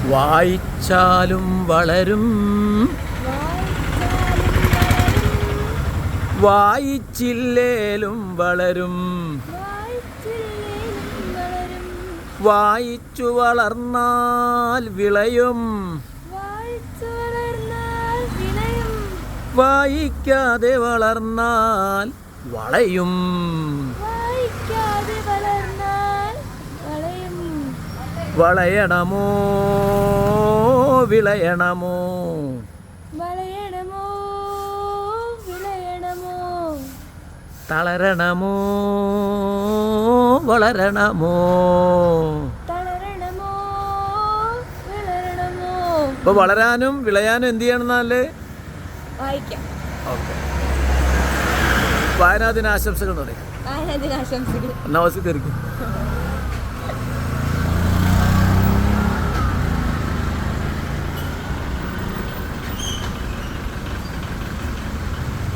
വായിച്ചാലും വളരും, വായിച്ചില്ലേലും വളരും. വായിച്ചു വളർന്നാൽ വിളയും, വായിക്കാതെ വളർന്നാൽ വളയും. വളയണമോ വിളയണമോ, തളരണമോ വളരണമോ. ഇപ്പൊ വളരാനും വിളയാനും എന്ത് ചെയ്യണമെന്നാല് വായിക്കാം. ഓക്കെ, വായനാദിനാശംസകൾ. വായനാദിനാശംസകൾ. നമസ്കരിക്കും.